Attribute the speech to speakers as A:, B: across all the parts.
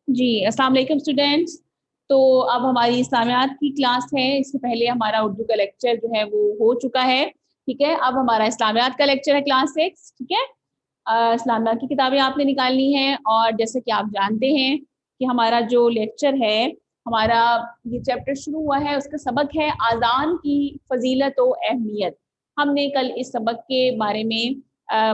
A: जी, अस्सलाम वालेकुम स्टूडेंट्स। तो अब हमारी इस्लामियात की क्लास है। इससे पहले हमारा उर्दू का लेक्चर जो है वो हो चुका है, ठीक है। अब हमारा इस्लामियात का लेक्चर है क्लास 6, ठीक है। इस्लामियात की किताबें आपने निकालनी है, और जैसे कि आप जानते हैं कि हमारा जो लेक्चर है, हमारा ये चैप्टर शुरू हुआ है, उसका सबक है आज़ान की फजीलत और अहमियत। हमने कल इस सबक के बारे में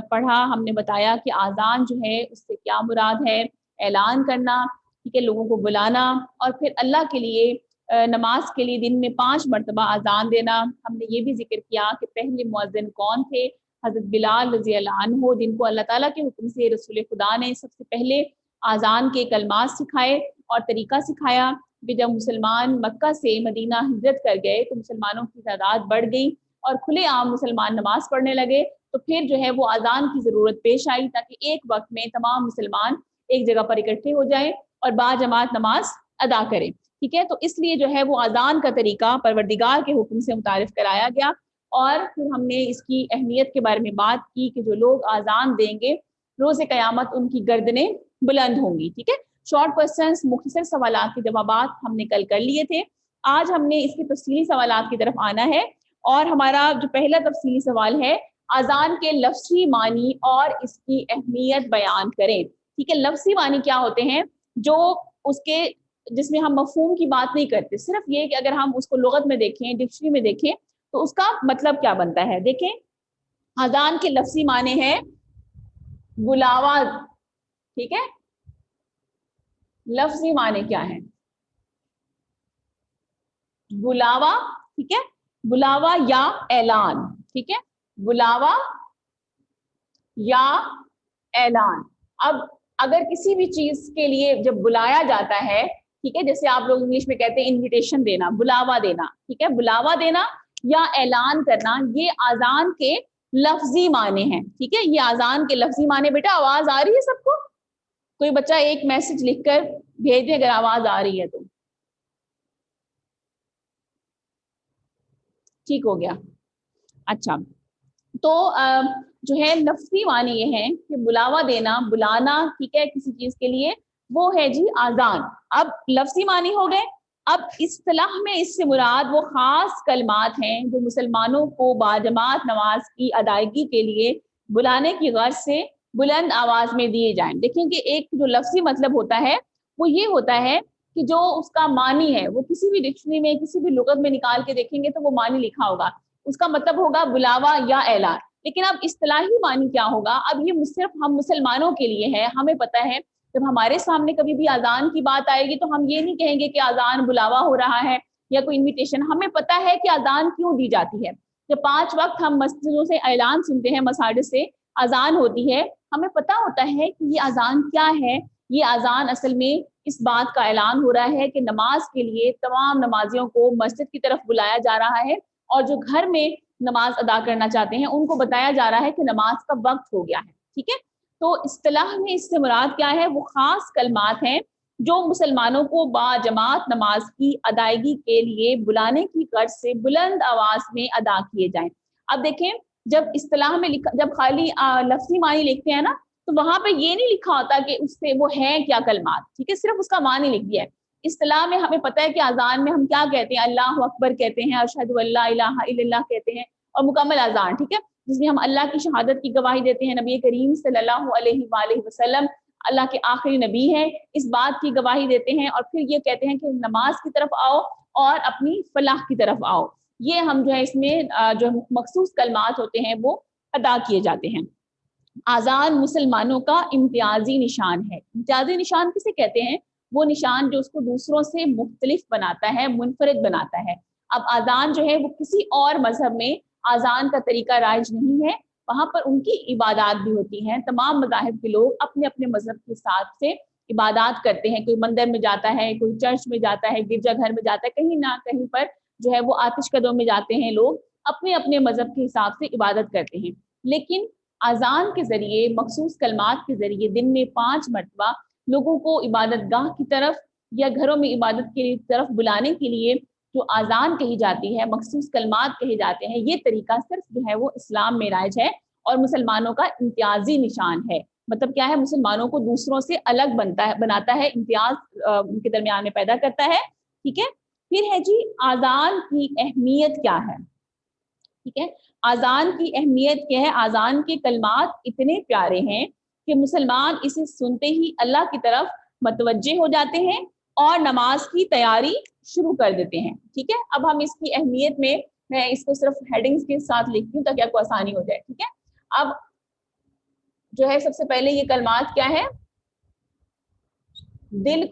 A: पढ़ा। हमने बताया कि आज़ान जो है उससे क्या मुराद है, ऐलान करना, ठीक है, लोगों को बुलाना, और फिर अल्लाह के लिए नमाज के लिए दिन में 5 मरतबा अजान देना। हमने ये भी जिक्र किया कि पहले मुअज्जिन कौन थे, हज़रत बिलाल रज़ी अल्लाह अन्हु, जिनको अल्लाह ताला के हुक्म से रसूल खुदा ने सबसे पहले आज़ान के कलमात सिखाए और तरीका सिखाया। कि जब मुसलमान मक्का से मदीना हिजरत कर गए तो मुसलमानों की तादाद बढ़ गई और खुले आम मुसलमान नमाज पढ़ने लगे। तो फिर जो है वो आज़ान की ज़रूरत पेश आई, ताकि एक वक्त में तमाम मुसलमान एक जगह पर इकट्ठे हो जाएं और बाजमात नमाज अदा करें, ठीक है। तो इसलिए जो है वो आज़ान का तरीका परवरदिगार के हुक्म से मुतारिफ कराया गया। और फिर हमने इसकी अहमियत के बारे में बात की कि जो लोग आज़ान देंगे रोज़े क़यामत उनकी गर्दनें बुलंद होंगी, ठीक है। शॉर्ट क्वेश्चंस, मुख्तसर सवालात के जवाबात हमने कल कर लिए थे। आज हमने इसके तफसीली सवालात की तरफ आना है, और हमारा जो पहला तफसीली सवाल है, आज़ान के लफ्ज़ी मानी और इसकी अहमियत बयान करें, ठीक है। लफ्ज़ी मानी क्या होते हैं, जो उसके जिसमें हम मफ़हूम की बात नहीं करते, सिर्फ ये कि अगर हम उसको लुगत में देखें, डिक्शनरी में देखें तो उसका मतलब क्या बनता है। देखें, आज़ान के लफ्ज़ी माने हैं बुलावा, ठीक है। लफ्ज़ी माने क्या है, बुलावा, ठीक है, बुलावा या ऐलान, ठीक है, बुलावा या ऐलान। अब अगर किसी भी चीज के लिए जब बुलाया जाता है, ठीक है, जैसे आप लोग इंग्लिश में कहते हैं इनविटेशन देना, बुलावा देना, ठीक है, बुलावा देना या ऐलान करना, ये आज़ान के लफ्जी माने हैं, ठीक है। ये आज़ान के लफ्जी माने। बेटा आवाज आ रही है सबको? कोई बच्चा एक मैसेज लिखकर भेज दे अगर आवाज आ रही है तो। ठीक हो गया, अच्छा। तो जो है लफ्जी मानी ये है कि बुलावा देना, बुलाना, ठीक है, किसी चीज के लिए, वो है जी आज़ान। अब लफ्जी मानी हो गए। अब इस्तिलाह में इससे मुराद वो खास कलमात हैं जो मुसलमानों को बाजमात नमाज की अदायगी के लिए बुलाने की गर्ज से बुलंद आवाज में दिए जाएं। देखिए कि एक जो लफ्जी मतलब होता है वो ये होता है कि जो उसका मानी है वो किसी भी डिक्शनरी में, किसी भी लुगत में निकाल के देखेंगे तो वो मानी लिखा होगा, उसका मतलब होगा बुलावा या ऐलान। लेकिन अब इस्तिलाही मानी क्या होगा, अब ये सिर्फ हम मुसलमानों के लिए है। हमें पता है जब हमारे सामने कभी भी आज़ान की बात आएगी तो हम ये नहीं कहेंगे कि आज़ान बुलावा हो रहा है या कोई इन्विटेशन। हमें पता है कि आज़ान क्यों दी जाती है। जब 5 वक्त हम मस्जिदों से ऐलान सुनते हैं, मसाजिद से आज़ान होती है, हमें पता होता है कि ये आज़ान क्या है। ये आज़ान असल में इस बात का ऐलान हो रहा है कि नमाज के लिए तमाम नमाजियों को मस्जिद की तरफ बुलाया जा रहा है, और जो घर में नमाज अदा करना चाहते हैं उनको बताया जा रहा है कि नमाज का वक्त हो गया है, ठीक है। तो इस्तिलाह में इससे मुराद क्या है, वो खास कलमात हैं जो मुसलमानों को बाजमात नमाज की अदायगी के लिए बुलाने की गर्ज से बुलंद आवाज में अदा किए जाएं। अब देखें, जब इस्तिलाह में लिखा, जब खाली लफ्जी मानी लिखते हैं ना, तो वहां पे ये नहीं लिखा होता कि उससे वो है क्या कलमात, ठीक है, सिर्फ उसका मानी लिख दिया है। इस्तिलाह में हमें पता है कि अजान में हम क्या कहते हैं, अल्लाह अकबर कहते हैं, अशहदु अल्ला इलाहा इल्लल्लाह कहते हैं, और मुकम्मल अजान, ठीक है, जिसमें हम अल्लाह की शहादत की गवाही देते हैं, नबी करीम सल्लल्लाहु अलैहि वसल्लम अल्लाह के आखिरी नबी हैं, इस बात की गवाही देते हैं, और फिर ये कहते हैं कि नमाज की तरफ आओ और अपनी फलाह की तरफ आओ। ये हम जो है इसमें जो मखसूस कलमात होते हैं वो अदा किए जाते हैं। आज़ान मुसलमानों का इम्तियाजी निशान है। इम्तियाजी निशान किसे कहते हैं, वो निशान जो उसको दूसरों से मुख्तलिफ बनाता है, मुनफरिद बनाता है। अब आज़ान जो है वो किसी और मजहब में आज़ान का तरीका राइज नहीं है, वहां पर उनकी इबादत भी होती हैं। तमाम मज़ाहिब के लोग अपने अपने मजहब के हिसाब से इबादत करते हैं। कोई मंदिर में जाता है, कोई चर्च में जाता है, गिरजाघर में जाता है, कहीं ना कहीं पर जो है वो आतिश कदों में जाते हैं। लोग अपने अपने मजहब के हिसाब से इबादत करते हैं। लेकिन आज़ान के जरिए, मखसूस कलमात के जरिए दिन में 5 मरतबा लोगों को इबादत गाह की तरफ या घरों में इबादत की तरफ बुलाने के लिए जो आज़ान कही जाती है, मखसूस कलमात कहे जाते हैं, ये तरीका सिर्फ जो है वो इस्लाम में राइज है और मुसलमानों का इम्तियाजी निशान है। मतलब क्या है, मुसलमानों को दूसरों से अलग बनाता है, इम्तियाज उनके दरमियान में पैदा करता है। ठीक है, फिर है जी आजान की अहमियत क्या है। ठीक है, आजान की अहमियत क्या है। आजान के कलमात इतने प्यारे हैं कि मुसलमान इसे सुनते ही अल्लाह की तरफ मतवज्जे हो जाते हैं और नमाज की तैयारी शुरू कर देते हैं। ठीक है, अब हम इसकी अहमियत में, मैं इसको सिर्फ हेडिंग्स के साथ लिखती हूँ ताकि आपको आसानी हो जाए। ठीक है, अब जो है सबसे पहले ये कलमात क्या है, दिल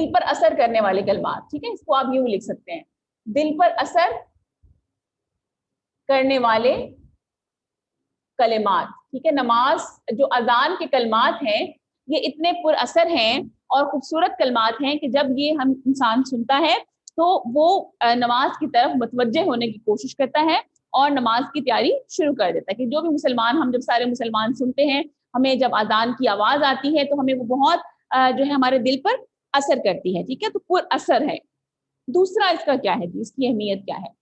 A: पर असर करने वाले कलमात। ठीक है, इसको आप यूं लिख सकते हैं, दिल पर असर करने वाले कलिमात। ठीक है, नमाज जो अजान के कलमात हैं ये इतने पुर असर हैं और खूबसूरत कलमात हैं कि जब ये हम इंसान सुनता है तो वो नमाज की तरफ मुतवज्जे होने की कोशिश करता है और नमाज की तैयारी शुरू कर देता है। कि जो भी मुसलमान, हम जब सारे मुसलमान सुनते हैं, हमें जब अजान की आवाज आती है तो हमें वो बहुत जो है हमारे दिल पर असर करती है। ठीक है, तो पुर असर है। दूसरा इसका क्या है, इसकी अहमियत क्या है,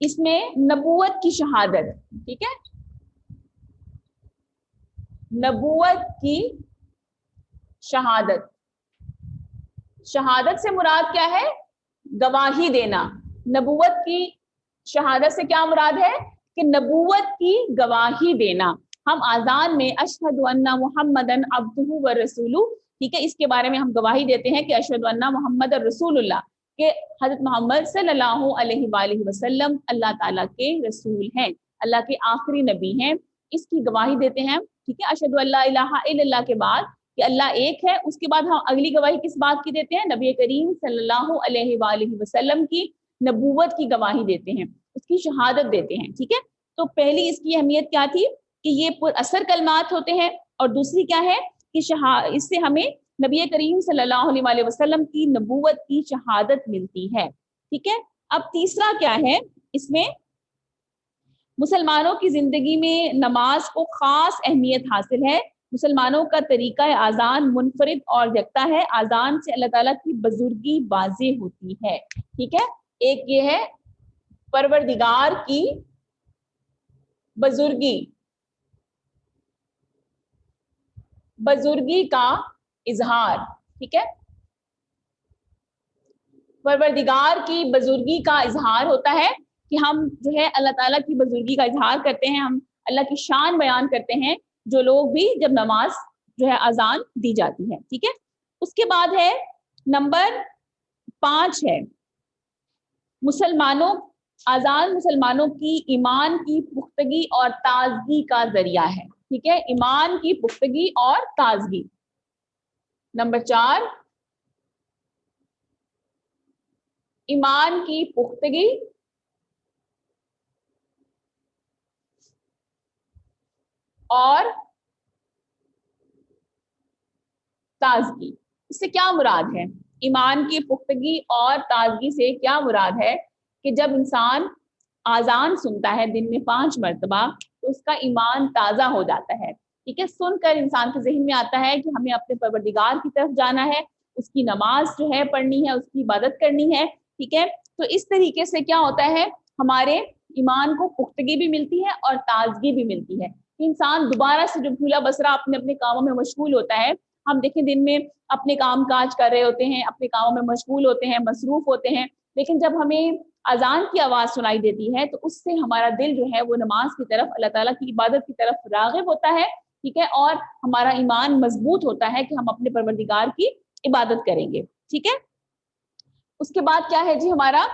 A: इसमें नबूवत की शहादत। ठीक है, नबूवत की शहादत, शहादत से मुराद क्या है, गवाही देना। नबूवत की शहादत से क्या मुराद है कि नबूवत की गवाही देना। हम आजान में अशहदु अन्ना मुहम्मदन अब्दुहु व रसूलु, ठीक है, इसके बारे में हम गवाही देते हैं कि अशहदु अन्ना मुहम्मद रसूलुल्लाह, कि हजरत मोहम्मद सल्लल्लाहु अलैहि वसल्लम अल्लाह ताला के रसूल हैं, अल्लाह के आखिरी नबी हैं, इसकी गवाही देते हैं। ठीक है, अशहदु अल्ला इलाहा इल्लल्लाह के बाद कि अल्लाह एक है, उसके बाद हम अगली गवाही किस बात की देते हैं, नबी करीम सल्लल्लाहु अलैहि वसल्लम की नबूवत की गवाही देते हैं, उसकी शहादत देते हैं। ठीक है, तो पहली इसकी अहमियत क्या थी कि ये पुरअसर कलमात होते हैं, और दूसरी क्या है कि इससे हमें नबी करीम सल्लल्लाहु अलैहि वसल्लम की नबूवत की शहादत मिलती है। ठीक है, अब तीसरा क्या है, इसमें मुसलमानों की जिंदगी में नमाज को खास अहमियत हासिल है। मुसलमानों का तरीका आजान मुनफरिद और यकता है। आजान से अल्लाह ताला की बुजुर्गी वाज़े होती है। ठीक है, एक ये है परवरदिगार की बुजुर्गी, बुजुर्गी का इजहार। ठीक है, परवरदिगार की बुजुर्गी का इजहार होता है कि हम जो है अल्लाह ताला की बुजुर्गी का इजहार करते हैं, हम अल्लाह की शान बयान करते हैं, जो लोग भी जब नमाज जो है अजान दी जाती है। ठीक है, उसके बाद है नंबर 5 है मुसलमानों, आजान मुसलमानों की ईमान की पुख्तगी और ताजगी का जरिया है। ठीक है, ईमान की पुख्तगी और ताजगी। नंबर 4, ईमान की पुख्तगी और ताजगी। इससे क्या मुराद है, ईमान की पुख्तगी और ताजगी से क्या मुराद है कि जब इंसान आजान सुनता है दिन में 5 मरतबा तो उसका ईमान ताज़ा हो जाता है। ठीक है, सुनकर इंसान के जहन में आता है कि हमें अपने परवरदिगार की तरफ जाना है, उसकी नमाज जो है पढ़नी है, उसकी इबादत करनी है। ठीक है, तो इस तरीके से क्या होता है, हमारे ईमान को पुख्तगी भी मिलती है और ताजगी भी मिलती है। इंसान दोबारा से जो भूला बसरा अपने अपने कामों में मशगूल होता है, हम देखें दिन में अपने काम काज कर रहे होते हैं, अपने कामों में मशगूल होते हैं, मसरूफ होते हैं, लेकिन जब हमें अजान की आवाज सुनाई देती है तो उससे हमारा दिल जो है वो नमाज की तरफ, अल्लाह ताला की इबादत की तरफ राग़िब होता है। ठीक है, और हमारा ईमान मजबूत होता है कि हम अपने परवरदिगार की इबादत करेंगे। ठीक है, उसके बाद क्या है जी हमारा,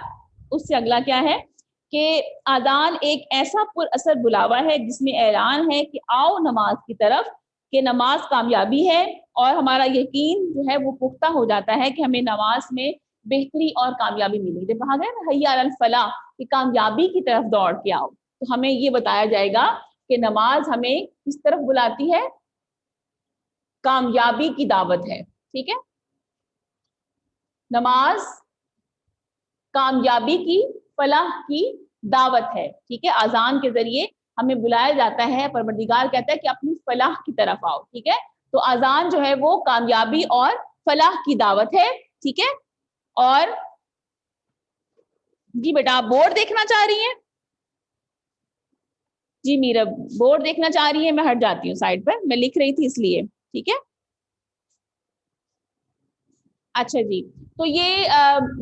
A: उससे अगला क्या है कि आजान एक ऐसा पुरअसर बुलावा है जिसमें ऐलान है कि आओ नमाज की तरफ, कि नमाज कामयाबी है, और हमारा यकीन जो है वो पुख्ता हो जाता है कि हमें नमाज में बेहतरी और कामयाबी मिलेगी। जब कहा गया ना हय्या अलल फलाह, कि कामयाबी की तरफ दौड़ के आओ, तो हमें ये बताया जाएगा कि नमाज हमें किस तरफ बुलाती है, कामयाबी की दावत है। ठीक है, नमाज कामयाबी की, फलाह की दावत है। ठीक है, आजान के जरिए हमें बुलाया जाता है, परवरदिगार कहता है कि अपनी फलाह की तरफ आओ। ठीक है, तो आजान जो है वो कामयाबी और फलाह की दावत है। ठीक है, और जी बेटा आप बोर्ड देखना चाह रही हैं, जी मीरा बोर्ड देखना चाह रही है, मैं हट जाती हूँ साइड पर, मैं लिख रही थी इसलिए, ठीक है। अच्छा जी, तो ये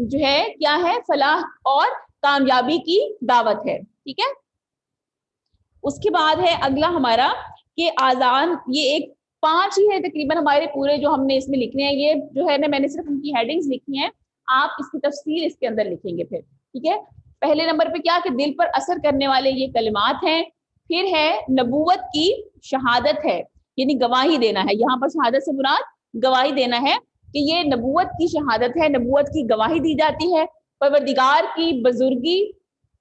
A: जो है क्या है, फलाह और कामयाबी की दावत है, ठीक है। उसके बाद है अगला हमारा कि आजान, ये एक 5 ही है तकरीबन हमारे पूरे जो हमने इसमें लिखने हैं, ये जो है ना मैंने सिर्फ उनकी हेडिंग्स लिखी हैं, आप इसकी तफसील इसके अंदर लिखेंगे फिर, ठीक है। पहले नंबर पे क्या कि दिल पर असर करने वाले ये कलिमात हैं, फिर है नबूवत की शहादत है, यानी गवाही देना है, यहाँ पर शहादत से मुराद गवाही देना है कि ये नबूवत की शहादत है, नबूवत की गवाही दी जाती है, परवरदिगार की बुजुर्गी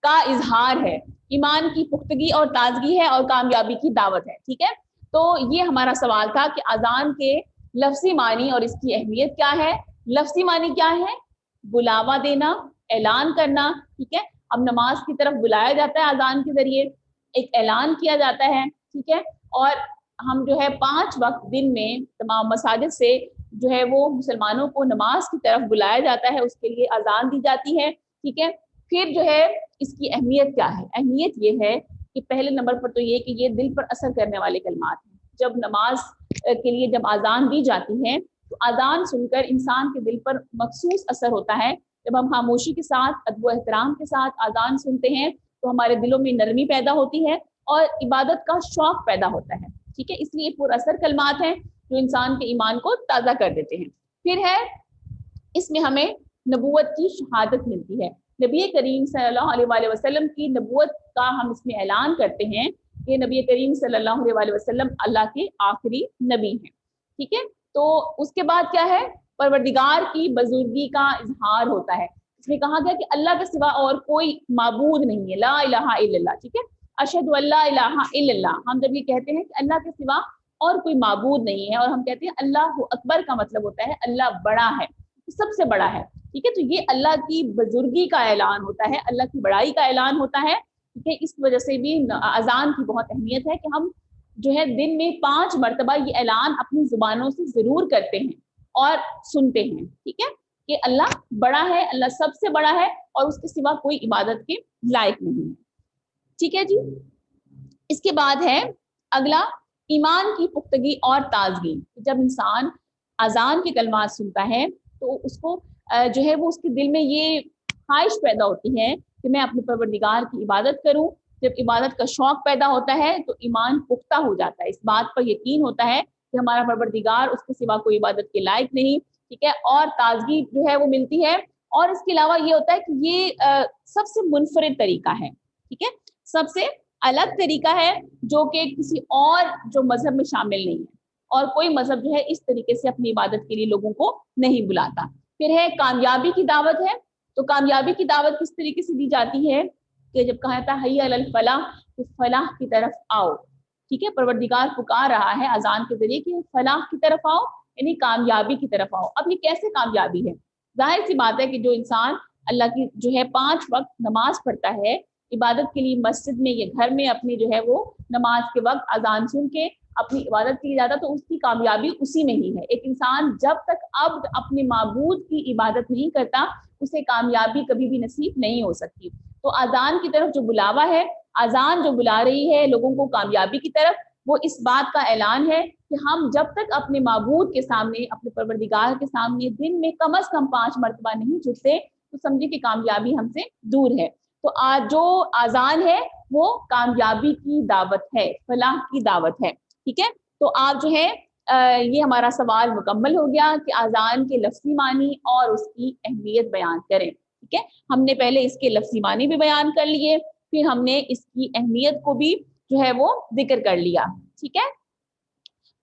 A: का इजहार है, ईमान की पुख्तगी और ताजगी है, और कामयाबी की दावत है, ठीक है। तो ये हमारा सवाल था कि अजान के लफ्जी मानी और इसकी अहमियत क्या है। लफ्जी मानी क्या है, बुलावा देना, ऐलान करना, ठीक है। अब नमाज की तरफ बुलाया जाता है अजान के जरिए, एक ऐलान किया जाता है, ठीक है। और हम जो है 5 वक्त दिन में तमाम मसाजिद से जो है वो मुसलमानों को नमाज की तरफ बुलाया जाता है, उसके लिए अजान दी जाती है, ठीक है। फिर जो है इसकी अहमियत क्या है, अहमियत ये है कि पहले नंबर पर तो ये कि ये दिल पर असर करने वाले कलमात हैं। जब नमाज के लिए जब अजान दी जाती है तो अजान सुनकर इंसान के दिल पर मखसूस असर होता है। जब हम खामोशी के साथ अदब एहतराम के साथ अजान सुनते हैं तो हमारे दिलों में नरमी पैदा होती है और इबादत का शौक पैदा होता है, ठीक है। इसलिए पुरअसर कलमात हैं जो इंसान के ईमान को ताज़ा कर देते हैं। फिर है इसमें हमें नबूवत की शहादत मिलती है, नबी करीम सल्लल्लाहु अलैहि वसल्लम की नबूवत का हम इसमें ऐलान करते हैं कि नबी करीम सल्लल्लाहु अलैहि वसल्लम अल्लाह के आखिरी नबी हैं, ठीक है। तो उसके बाद क्या है, परवरदिगार की बुजुर्गी का इजहार होता है। इसमें कहा गया कि अल्लाह के सिवा और कोई माबूद नहीं है, ला इलाहा इल्लल्लाह, ठीक है। अशहदु अल्ला इलाहा इल्लल्लाह, हम जब ये कहते हैं कि अल्लाह के सिवा और कोई माबूद नहीं है, और हम कहते हैं अल्लाह अकबर का मतलब होता है अल्लाह बड़ा है, सबसे बड़ा है, ठीक है। तो ये अल्लाह की बुजुर्गी का ऐलान होता है, अल्लाह की बड़ाई का ऐलान होता है, ठीक है। इस वजह से भी अजान की बहुत अहमियत है कि हम जो है दिन में 5 मरतबा ये ऐलान अपनी जुबानों से जरूर करते हैं और सुनते हैं, ठीक है, कि अल्लाह बड़ा है, अल्लाह सबसे बड़ा है और उसके सिवा कोई इबादत के लायक नहीं है, ठीक है जी। इसके बाद है अगला, ईमान की पुख्तगी और ताजगी। जब इंसान अजान के कलमात सुनता है तो उसको जो है वो उसके दिल में ये ख्वाहिश पैदा होती है कि मैं अपने परवरदिगार की इबादत करूं। जब इबादत का शौक पैदा होता है तो ईमान पुख्ता हो जाता है, इस बात पर यकीन होता है कि हमारा परवरदिगार उसके सिवा कोई इबादत के लायक नहीं, ठीक है। और ताजगी जो है वो मिलती है। और इसके अलावा ये होता है कि ये सबसे मुनफरिद तरीका है, ठीक है, सबसे अलग तरीका है जो कि किसी और जो मजहब में शामिल नहीं है, और कोई मजहब जो है इस तरीके से अपनी इबादत के लिए लोगों को नहीं बुलाता। फिर है कामयाबी की दावत है। तो कामयाबी की दावत किस तरीके से दी जाती है कि जब कहा जाता है हय्या अलल फलाह, तो फलाह की तरफ आओ, ठीक है। परवरदिगार पुकार रहा है अजान के जरिए कि फलाह की तरफ आओ, यानी कामयाबी की तरफ आओ। अब ये कैसे कामयाबी है, जाहिर सी बात है कि जो इंसान अल्लाह की जो है 5 वक्त नमाज पढ़ता है, इबादत के लिए मस्जिद में या घर में अपनी जो है वो नमाज के वक्त अजान सुन के अपनी इबादत की जाता, तो उसकी कामयाबी उसी में ही है। एक इंसान जब तक अब अपने माबूद की इबादत नहीं करता उसे कामयाबी कभी भी नसीब नहीं हो सकती। तो अजान की तरफ जो बुलावा है, अजान जो बुला रही है लोगों को कामयाबी की तरफ, वो इस बात का ऐलान है कि हम जब तक अपने माबूद के सामने, अपने परवरदिगार के सामने दिन में कम से कम 5 मरतबा नहीं झुकते तो समझे कि कामयाबी हमसे दूर है। तो आज जो आजान है वो कामयाबी की दावत है, फलाह की दावत है, ठीक है। तो आप जो है ये हमारा सवाल मुकम्मल हो गया कि आजान के लफ्जी मानी और उसकी अहमियत बयान करें, ठीक है। हमने पहले इसके लफ्जी मानी भी बयान कर लिए, फिर हमने इसकी अहमियत को भी जो है वो जिक्र कर लिया, ठीक है।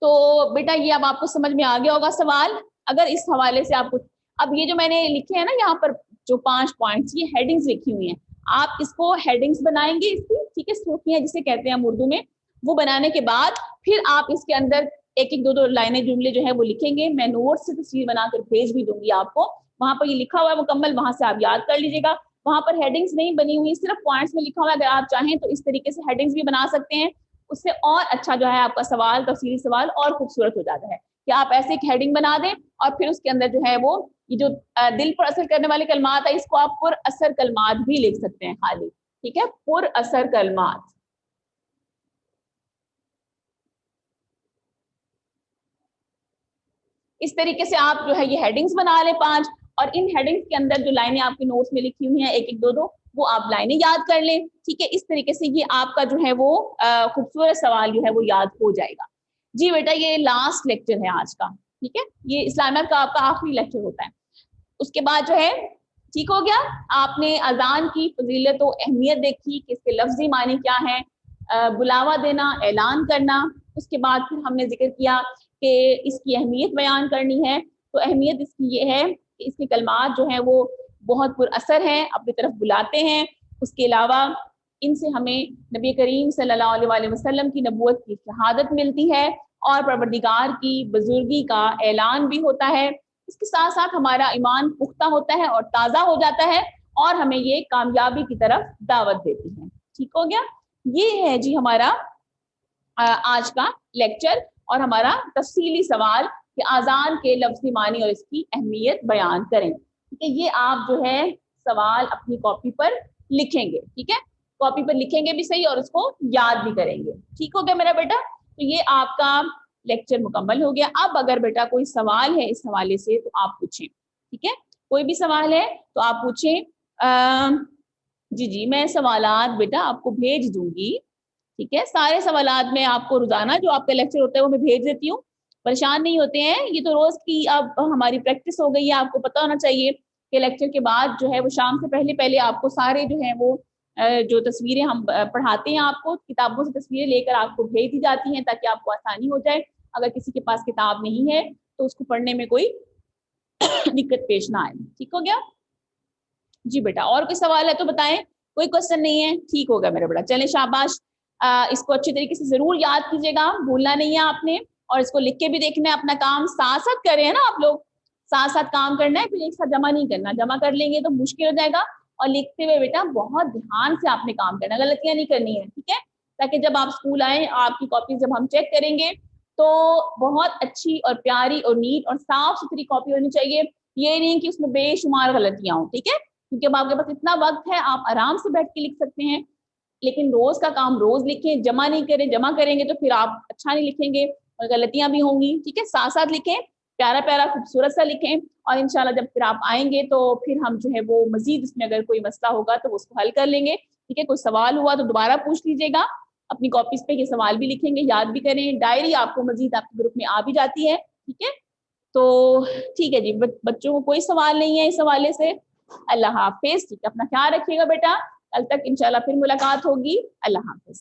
A: तो बेटा ये अब आपको समझ में आ गया होगा सवाल। अगर इस हवाले से आपको, अब ये जो मैंने लिखे हैं ना यहाँ पर जो 5 पॉइंट्स, ये हेडिंग्स लिखी हुई हैं, आप इसको हेडिंग्स बनाएंगे इसकी, ठीक है, सूफियां जिसे कहते हैं हम उर्दू में, वो बनाने के बाद फिर आप इसके अंदर एक एक दो दो लाइनें जुमले जो है वो लिखेंगे। मैं नोट से तस्वीर बनाकर भेज भी दूंगी आपको, वहां पर ये लिखा हुआ है मुकम्मल, वहां से आप याद कर लीजिएगा। वहां पर हेडिंग्स नहीं बनी हुई, सिर्फ पॉइंट्स में लिखा हुआ है। अगर आप चाहें तो इस तरीके से हेडिंग्स भी बना सकते हैं, उससे और अच्छा जो है आपका सवाल, तफसीली सवाल और खूबसूरत हो जाता है कि आप ऐसे एक हेडिंग बना दें और फिर उसके अंदर जो है वो ये जो दिल पर असर करने वाले कलमात है, इसको आप पुर असर कलमात भी लिख सकते हैं खाली, ठीक है, पुर असर कलमात। इस तरीके से आप जो है ये हेडिंग्स बना लें 5, और इन हेडिंग्स के अंदर जो लाइनें आपके नोट्स में लिखी हुई हैं एक एक दो दो, वो आप लाइनें याद कर लें, ठीक है। इस तरीके से ये आपका जो है वो खूबसूरत सवाल जो है वो याद हो जाएगा। जी बेटा ये लास्ट लेक्चर है आज का, ठीक है, ये इस्लामिक का आपका आखिरी लेक्चर होता है। उसके बाद जो है ठीक हो गया, आपने अजान की फजीलत और अहमियत देखी कि इसके लफ्जी मानी क्या है, बुलावा देना, ऐलान करना। उसके बाद फिर हमने जिक्र किया कि इसकी अहमियत बयान करनी है, तो अहमियत इसकी ये है कि इसके कलमात जो है वो बहुत पुरअसर हैं, अपनी तरफ बुलाते हैं। उसके अलावा इनसे हमें नबी करीम सल्लल्लाहु अलैहि वसल्लम की नबूवत की शहादत मिलती है और परवरदिगार की बुजुर्गी का ऐलान भी होता है। इसके साथ साथ हमारा ईमान पुख्ता होता है और ताज़ा हो जाता है, और हमें ये कामयाबी की तरफ दावत देती है। ठीक हो गया, ये है जी हमारा आज का लेक्चर और हमारा तफसीली सवाल कि आज़ान के लफ्ज़ी मानी और इसकी अहमियत बयान करें। ठीक है, ये आप जो है सवाल अपनी कॉपी पर लिखेंगे, ठीक है, कॉपी पर लिखेंगे भी सही और उसको याद भी करेंगे। ठीक हो गया मेरा बेटा, तो ये आपका लेक्चर मुकम्मल हो गया। अब अगर बेटा कोई सवाल है इस हवाले से तो आप पूछें, ठीक है, कोई भी सवाल है तो आप पूछें। जी मैं सवालात बेटा आपको भेज दूंगी, ठीक है, सारे सवालात में आपको रोजाना जो आपका लेक्चर होता है वो मैं भेज देती हूँ, परेशान नहीं होते हैं। ये तो रोज की अब हमारी प्रैक्टिस हो गई है, आपको पता होना चाहिए कि लेक्चर के बाद जो है वो शाम से पहले पहले आपको सारे जो है वो जो तस्वीरें हम पढ़ाते हैं आपको किताबों से तस्वीरें लेकर आपको भेज दी जाती हैं ताकि आपको आसानी हो जाए। अगर किसी के पास किताब नहीं है तो उसको पढ़ने में कोई दिक्कत पेश ना आए। ठीक हो गया जी बेटा, और कोई सवाल है तो बताएं, कोई क्वेश्चन नहीं है? ठीक होगा मेरा बेटा, चलें शाबाश। इसको अच्छी तरीके से जरूर याद कीजिएगा, भूलना नहीं है आपने, और इसको लिख के भी देखना है। अपना काम साथ साथ कर रहे हैं ना आप लोग, साथ साथ काम करना है, फिर एक साथ जमा नहीं करना, जमा कर लेंगे तो मुश्किल हो जाएगा। और लिखते हुए बेटा बहुत ध्यान से आपने काम करना, गलतियां नहीं करनी है, ठीक है, ताकि जब आप स्कूल आए आपकी कॉपी जब हम चेक करेंगे तो बहुत अच्छी और प्यारी और नीट और साफ सुथरी कॉपी होनी चाहिए। ये नहीं कि उसमें बेशुमार गलतियां हों, ठीक है, क्योंकि अब आपके पास इतना वक्त है आप आराम से बैठ के लिख सकते हैं। लेकिन रोज का काम रोज लिखें, जमा नहीं करें, जमा करेंगे तो फिर आप अच्छा नहीं लिखेंगे और गलतियां भी होंगी। ठीक है, साथ साथ लिखें, प्यारा प्यारा खूबसूरत सा लिखें, और इंशाल्लाह जब फिर आप आएंगे तो फिर हम जो है वो मजीद इसमें अगर कोई मसला होगा तो उसको हल कर लेंगे। ठीक है, कोई सवाल हुआ तो दोबारा पूछ लीजिएगा, अपनी कॉपीज पे ये सवाल भी लिखेंगे, याद भी करें। डायरी आपको मजीद आपके ग्रुप में आ भी जाती है, ठीक है। तो ठीक है जी, बच्चों को कोई सवाल नहीं है इस हवाले से। अल्लाह हाफिज, ठीक है, अपना ख्याल रखिएगा बेटा, कल तक इंशाल्लाह फिर मुलाकात होगी। अल्लाह हाफिज।